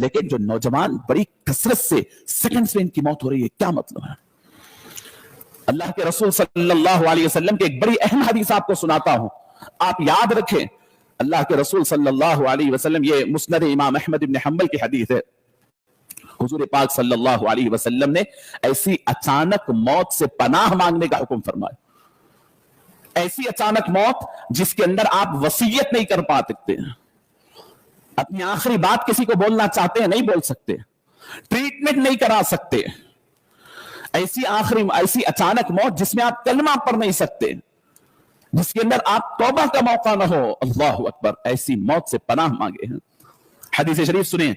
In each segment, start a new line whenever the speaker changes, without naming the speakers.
لیکن جو نوجوان بڑی کثرت سے سیکنڈز میں ان کی موت ہو رہی ہے، کیا مطلب ہے؟ اللہ کے رسول صلی اللہ علیہ وسلم کی ایک بڑی اہم حدیث آپ کو سناتا ہوں، آپ یاد رکھیں۔ اللہ کے رسول صلی اللہ علیہ وسلم، یہ مسند امام احمد بن حنبل کی حدیث ہے، حضور پاک صلی اللہ علیہ وسلم نے ایسی اچانک موت سے پناہ مانگنے کا حکم فرمایا۔ ایسی اچانک موت جس کے اندر آپ وصیت نہیں کر پاتے، اپنی آخری بات کسی کو بولنا چاہتے ہیں نہیں بول سکتے، ٹریٹمنٹ نہیں کرا سکتے، ایسی اچانک موت جس میں آپ کلمہ پڑھ نہیں سکتے، جس کے اندر آپ توبہ کا موقع نہ ہو، اللہ اکبر، ایسی موت سے پناہ مانگے ہیں۔ حدیث شریف سنیں،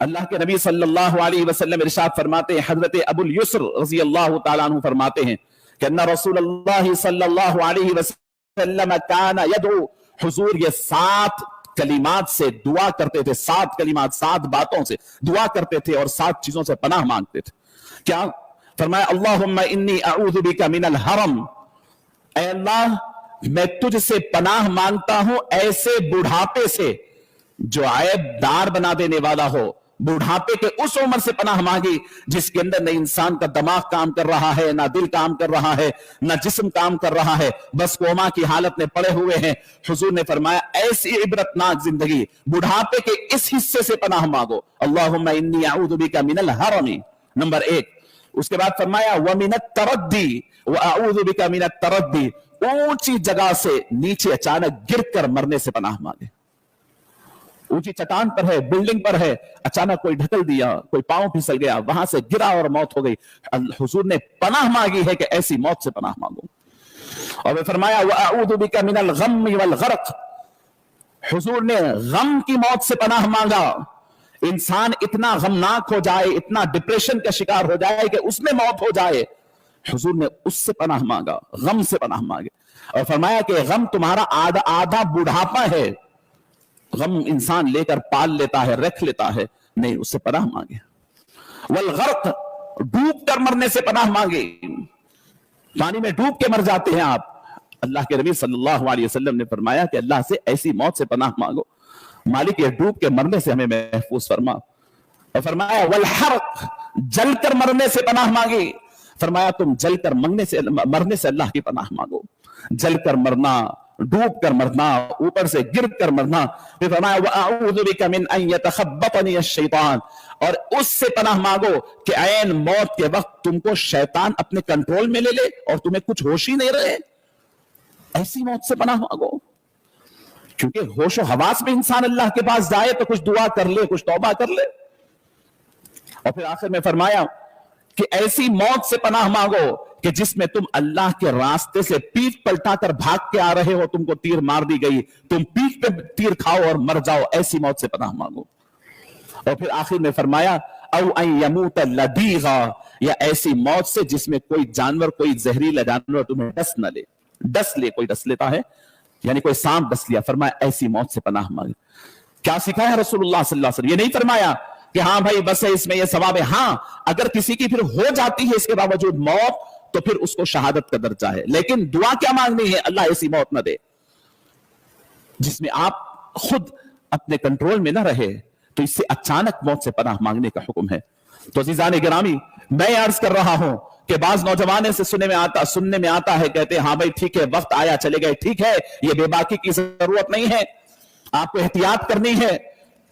اللہ کے نبی صلی اللہ علیہ وسلم ارشاد فرماتے ہیں، حضرت ابو الیسر رضی اللہ تعالیٰ عنہ فرماتے ہیں کہ ان رسول اللہ صلی اللہ علیہ وسلم کان یدعو، حضور یہ 7 کلمات سے دعا کرتے تھے، 7 کلمات، 7 باتوں سے دعا کرتے تھے اور 7 چیزوں سے پناہ مانگتے تھے۔ کیا فرمایا؟ اللہم انی اعوذ بک من الحرم، اے اللہ میں تجھ سے پناہ مانگتا ہوں ایسے بڑھاپے سے جو عیب دار بنا دینے والا ہو۔ بڑھاپے کے اس عمر سے پناہ مانگی جس کے اندر نہ انسان کا دماغ کام کر رہا ہے، نہ دل کام کر رہا ہے، نہ جسم کام کر رہا ہے، بس کوما کی حالت میں پڑے ہوئے ہیں۔ حضور نے فرمایا ایسی عبرتناک زندگی، بڑھاپے کے اس حصے سے پناہ مانگو۔ اللہم انی اعوذ بک من الحرم، نمبر 1۔ اس کے بعد فرمایا وَمِنَ التَّرَدِّ وَأَعُوذُ بِكَ مِنَ التَّرَدِّ، اونچی جگہ سے نیچے اچانک گر کر مرنے سے پناہ مانگے۔ اونچی چٹان پر ہے، بلڈنگ پر ہے، اچانک کوئی ڈھکل دیا، کوئی پاؤں پھسل گیا، وہاں سے گرا اور موت ہو گئی۔ حضور نے پناہ مانگی ہے کہ ایسی موت سے پناہ مانگو۔ اور وہ فرمایا وَأَعُوذُ بِكَ مِنَ الْغَمِّ وَالْغَرَقِ، حضور نے غم کی موت سے پناہ مانگا۔ انسان اتنا غمناک ہو جائے، اتنا ڈپریشن کا شکار ہو جائے کہ اس میں موت ہو جائے، حضور نے اس سے پناہ مانگا، غم سے پناہ مانگے۔ اور فرمایا کہ غم تمہارا آدھا بڑھاپا ہے، غم انسان لے کر پال لیتا ہے، رکھ لیتا ہے، نہیں، اس سے پناہ مانگے۔ والغرق، ڈوب کر مرنے سے پناہ مانگے، پانی میں ڈوب کے مر جاتے ہیں آپ۔ اللہ کے نبی صلی اللہ علیہ وسلم نے فرمایا کہ اللہ سے ایسی موت سے پناہ مانگو، مالک یہ ڈوب کے مرنے سے ہمیں محفوظ فرما۔ اور فرمایا والحرق، جل کر مرنے سے پناہ مانگی، فرمایا تم جل کر مرنے سے اللہ کی پناہ مانگو۔ جل کر مرنا، ڈوب کر مرنا، اوپر سے گر کر مرنا۔ پھر فرمایا وَأَعُوذُ بِكَ مِنْ أَنْ يَتَخَبَّطَنِيَ الشَّيْطَانِ، اور اس سے پناہ مانگو کہ عین موت کے وقت تم کو شیطان اپنے کنٹرول میں لے لے اور تمہیں کچھ ہوش ہی نہیں رہے۔ ایسی موت سے پناہ مانگو، کیونکہ ہوش و حواس میں انسان اللہ کے پاس جائے تو کچھ دعا کر لے، کچھ توبہ کر لے۔ اور پھر آخر میں فرمایا کہ ایسی موت سے پناہ مانگو کہ جس میں تم اللہ کے راستے سے پیٹھ پلٹا کر بھاگ کے آ رہے ہو، تم کو تیر مار دی گئی، تم پیٹھ پہ تیر کھاؤ اور مر جاؤ، ایسی موت سے پناہ مانگو۔ اور پھر آخر میں فرمایا او ان یموت لدیغا، یا ایسی موت سے جس میں کوئی جانور، کوئی زہریلا جانور تمہیں ڈس نہ لے، ڈس لے، کوئی ڈس لیتا ہے یعنی کوئی سانپ ڈس لیا، فرمایا ایسی موت سے پناہ مانگے۔ کیا سکھایا رسول اللہ صلی اللہ علیہ وسلم؟ یہ نہیں فرمایا کہ ہاں بھائی بس ہے اس میں یہ ثواب ہے، ہاں اگر کسی کی پھر ہو جاتی ہے اس کے باوجود موت تو پھر اس کو شہادت کا درجہ ہے، لیکن دعا کیا مانگنی ہے؟ اللہ ایسی موت نہ دے جس میں آپ خود اپنے کنٹرول میں نہ رہے، تو اس سے اچانک موت سے پناہ مانگنے کا حکم ہے۔ تو عزیزان گرامی، میں عرض کر رہا ہوں کہ بعض نوجوانوں سے سننے میں آتا ہے، کہتے ہیں ہاں بھائی ٹھیک ہے، وقت آیا چلے گئے، ٹھیک ہے، یہ بے باکی کی ضرورت نہیں ہے، آپ کو احتیاط کرنی ہے۔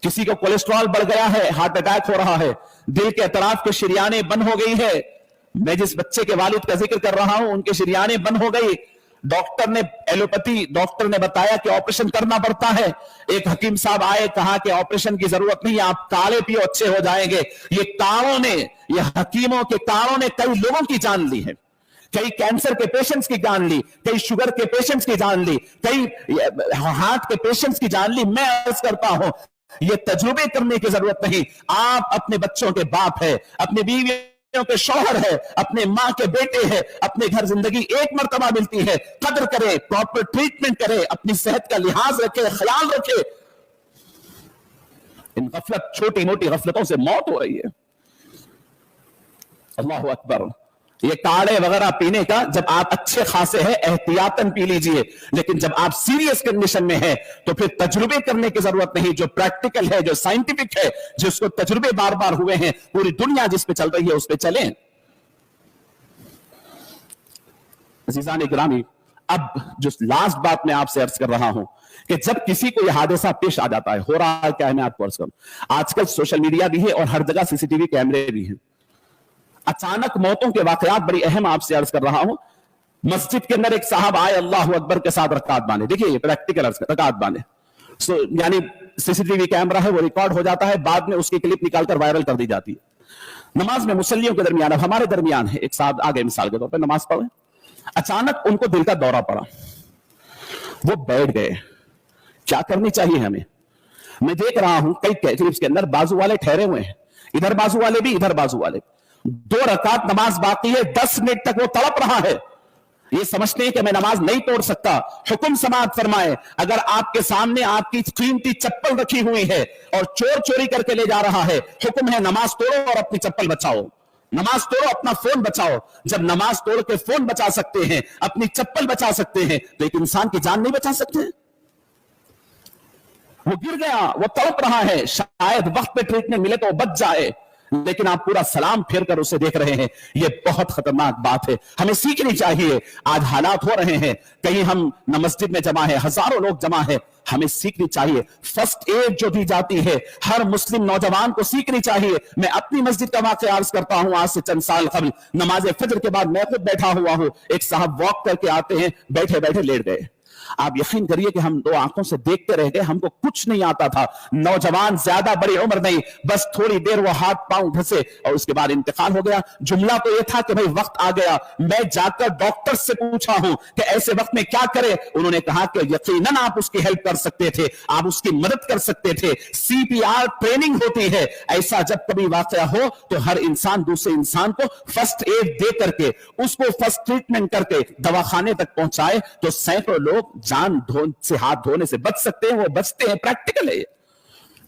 کسی کو کولیسٹرول بڑھ گیا ہے، ہارٹ اٹیک ہو رہا ہے، دل کے اطراف کے شریانیں بند ہو گئی ہے۔ میں جس بچے کے والد کا ذکر کر رہا ہوں، ان کی شریانیں بند ہو گئی، ڈاکٹر نے بتایا کہ آپریشن کرنا پڑتا ہے۔ ایک حکیم صاحب آئے، کہا کہ آپریشن کی ضرورت نہیں ہے، آپ کاڑے پیو اچھے ہو جائیں گے۔ یہ حکیموں کے کاڑوں نے کئی لوگوں کی جان لی ہے، کئی کینسر کے پیشنٹس کی جان لی، کئی شوگر کے پیشنٹس کی جان لی، کئی ہارٹ کے پیشنٹس کی جان لی۔ میں عرض کرتا ہوں یہ تجربے کرنے کی ضرورت نہیں، آپ اپنے بچوں کے باپ ہے، اپنے بیویوں کے شوہر ہے، اپنے ماں کے بیٹے ہے، اپنے گھر زندگی ایک مرتبہ ملتی ہے، قدر کرے، پراپر ٹریٹمنٹ کرے، اپنی صحت کا لحاظ رکھے، خیال رکھے۔ ان چھوٹی موٹی غفلتوں سے موت ہو رہی ہے۔ اللہ اکبر۔ یہ کاڑے وغیرہ پینے کا جب آپ اچھے خاصے ہیں احتیاطاً پی لیجئے، لیکن جب آپ سیریس کنڈیشن میں ہیں تو پھر تجربے کرنے کی ضرورت نہیں، جو پریکٹیکل ہے، جو سائنٹیفک ہے، جس کو تجربے بار بار ہوئے ہیں، پوری دنیا جس پہ چل رہی ہے اس پہ چلیں۔ عزیزان گرامی، اب جو لاسٹ بات میں آپ سے عرض کر رہا ہوں کہ جب کسی کو یہ حادثہ پیش آ جاتا ہے، ہو رہا ہے کیا ہے میں آپ کو عرض کروں، آج کل سوشل میڈیا بھی ہے اور ہر جگہ سی سی ٹی وی کیمرے بھی ہیں، اچانک موتوں کے واقعات بڑی اہم آپ سے عرض کر رہا ہوں۔ مسجد کے اندر ایک صاحب آئے اللہ اکبر کے ساتھ رکعت باندھے، دیکھیے یہ پریکٹیکل رکعت باندھے، یعنی سی سی ٹی وی کیمرہ ہے وہ ریکارڈ ہو جاتا ہے، بعد میں اس کی کلپ نکال کر وائرل کر دی جاتی ہے۔ نماز میں مصلیوں کے درمیان، اب ہمارے درمیان ہے ایک صاحب آگے مثال کے طور پہ نماز پڑھے، اچانک ان کو دل کا دورہ پڑا، وہ بیٹھ گئے۔ کیا کرنی چاہیے ہمیں؟ میں دیکھ رہا ہوں کئی کلپس کے اندر بازو والے ٹھہرے ہوئے ہیں، ادھر بازو والے بھی، ادھر بازو والے، 2 رکعت نماز باقی ہے، 10 منٹ تک وہ تڑپ رہا ہے، یہ سمجھتے ہیں کہ میں نماز نہیں توڑ سکتا۔ حکم سماعت فرمائے، اگر آپ کے سامنے آپ کی قیمتی چپل رکھی ہوئی ہے اور چور چوری کر کے لے جا رہا ہے، حکم ہے نماز توڑو اور اپنی چپل بچاؤ، نماز توڑو اپنا فون بچاؤ۔ جب نماز توڑ کے فون بچا سکتے ہیں، اپنی چپل بچا سکتے ہیں، تو ایک انسان کی جان نہیں بچا سکتے؟ وہ گر گیا، وہ تڑپ رہا ہے، شاید وقت پہ ٹریٹمنٹ ملے تو وہ بچ جائے، لیکن آپ پورا سلام پھیر کر اسے دیکھ رہے ہیں، یہ بہت خطرناک بات ہے، ہمیں سیکھنی چاہیے۔ آج حالات ہو رہے ہیں، کہیں ہم نہ مسجد میں جمع ہے، ہزاروں لوگ جمع ہے، ہمیں سیکھنی چاہیے۔ فرسٹ ایڈ جو دی جاتی ہے ہر مسلم نوجوان کو سیکھنی چاہیے۔ میں اپنی مسجد کا واقعہ عرض کرتا ہوں، آج سے چند سال قبل نماز فجر کے بعد میں خود بیٹھا ہوا ہوں، ایک صاحب واک کر کے آتے ہیں، بیٹھے بیٹھے لیٹ گئے۔ آپ یقین کریے کہ ہم 2 آنکھوں سے دیکھتے رہ گئے، ہم کو کچھ نہیں آتا تھا، نوجوان، زیادہ بڑی عمر نہیں، بس تھوڑی دیر وہ ہاتھ پاؤں گھسے اور اس کے بعد انتقال ہو گیا۔ جملہ تو یہ تھا کہ بھائی وقت آ گیا۔ میں جا کر ڈاکٹر سے پوچھا ہوں کہ ایسے وقت میں کیا کرے، انہوں نے کہا کہ یقیناً آپ اس کی ہیلپ کر سکتے تھے، آپ اس کی مدد کر سکتے تھے، سی پی آر ٹریننگ ہوتی ہے، ایسا جب کبھی واقعہ ہو تو ہر انسان دوسرے انسان کو فرسٹ ایڈ دے کر کے، اس کو فرسٹ ٹریٹمنٹ کر کے دواخانے تک پہنچائے تو سینکڑوں لوگ جان سے ہاتھ دھونے سے بچ سکتے ہیں، وہ بچتے ہیں، پریکٹیکل ہے۔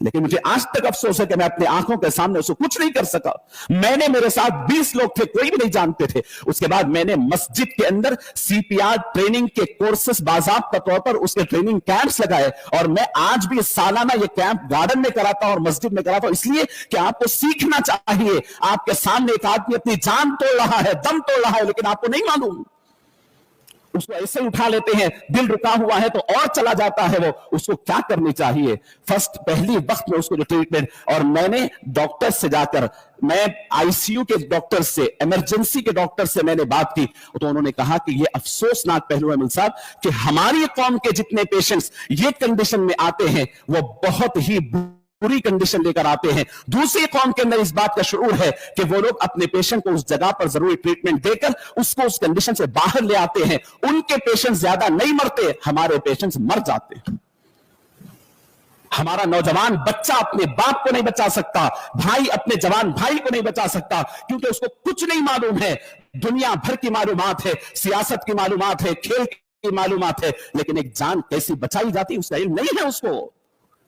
لیکن مجھے آج تک افسوس ہے کہ میں اپنے آنکھوں کے سامنے اسے کچھ نہیں کر سکا۔ میں نے، میرے ساتھ 20 لوگ تھے، کوئی بھی نہیں جانتے تھے۔ اس کے بعد میں نے مسجد کے اندر سی پی آر ٹریننگ کے کورسز باضابطہ طور پر اس کے ٹریننگ کیمپس لگائے، اور میں آج بھی سالانہ یہ کیمپ گارڈن میں کراتا ہوں اور مسجد میں کراتا ہوں، اس لیے کہ آپ کو سیکھنا چاہیے۔ آپ کے سامنے ایک آدمی اپنی جان توڑ رہا ہے، دم توڑ رہا ہے، لیکن آپ کو نہیں معلوم، اس کو ایسے اٹھا لیتے ہیں، دل رکا ہوا ہے تو اور چلا جاتا ہے، وہ اس کو کیا کرنی چاہیے؟ فرسٹ پہلی وقت میں اس کو جو ٹریٹمنٹ، اور میں نے ڈاکٹر سے جا کر، میں آئی سی یو کے ڈاکٹر سے، ایمرجنسی کے ڈاکٹر سے میں نے بات کی تو انہوں نے کہا کہ یہ افسوسناک پہلو ہے مل صاحب کہ ہماری قوم کے جتنے پیشنٹس یہ کنڈیشن میں آتے ہیں وہ بہت ہی پوری کنڈیشن لے کر آتے ہیں۔ دوسری قوم کے اندر اس بات کا شعور ہے کہ وہ لوگ اپنے پیشنٹ کو اس جگہ پر ضروری ٹریٹمنٹ دے کر اس کو اس کنڈیشن سے باہر لے آتے ہیں۔ ان کے پیشنٹ زیادہ نہیں مرتے، ہمارے پیشنٹ مر جاتے ہیں۔ ہمارا نوجوان بچہ اپنے باپ کو نہیں بچا سکتا، بھائی اپنے جوان بھائی کو نہیں بچا سکتا، کیونکہ اس کو کچھ نہیں معلوم ہے۔ دنیا بھر کی معلومات ہے، سیاست کی معلومات ہے، کھیل کی معلومات ہے، لیکن ایک جان کیسی بچائی جاتی اس کا علم نہیں ہے۔ اس کو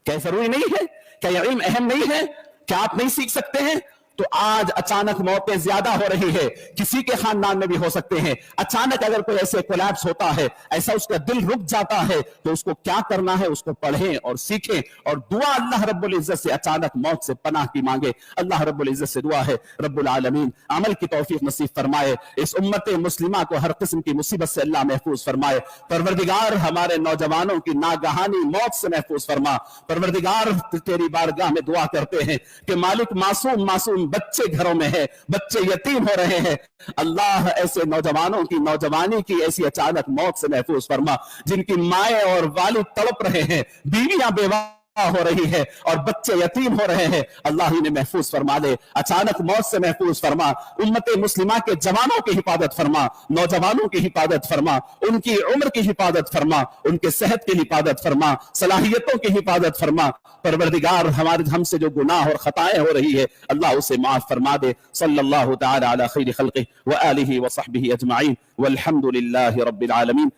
کیا ضروری نہیں ہے؟ کیا یہ علم اہم نہیں ہے؟ کیا آپ نہیں سیکھ سکتے ہیں؟ تو آج اچانک موتیں زیادہ ہو رہی ہے، کسی کے خاندان میں بھی ہو سکتے ہیں۔ اچانک اگر کوئی ایسے کولیپس ہوتا ہے، ایسا اس کا دل رک جاتا ہے، تو اس کو کیا کرنا ہے؟ اس کو پڑھیں اور سیکھیں، اور دعا اللہ رب العزت سے اچانک موت سے پناہ کی مانگے۔ اللہ رب العزت سے دعا ہے رب العالمین عمل کی توفیق نصیب فرمائے، اس امت مسلمہ کو ہر قسم کی مصیبت سے اللہ محفوظ فرمائے۔ پروردگار ہمارے نوجوانوں کی ناگہانی موت سے محفوظ فرما۔ پروردگار تیری بارگاہ میں دعا کرتے ہیں کہ مالک معصوم بچے گھروں میں ہیں، بچے یتیم ہو رہے ہیں، اللہ ایسے نوجوانوں کی نوجوانی کی ایسی اچانک موت سے محفوظ فرما، جن کی مائیں اور والد تڑپ رہے ہیں، بیویاں بیوہ ہو رہی ہے اور بچے یتیم ہو رہے ہیں، اللہ انہیں محفوظ فرما دے، اچانک موت سے محفوظ فرما۔ امت مسلمہ کے جوانوں کی حفاظت فرما، نوجوانوں کی حفاظت فرما، ان کی عمر کی حفاظت فرما، ان کے صحت کی حفاظت فرما، صلاحیتوں کی حفاظت فرما۔ پروردگار ہم سے جو گناہ اور خطائیں ہو رہی ہے اللہ اسے معاف فرما دے۔ صلی اللہ تعالی علی خیر خلقہ وآلہ وصحبہ اجمعین والحمد للہ رب العالمین۔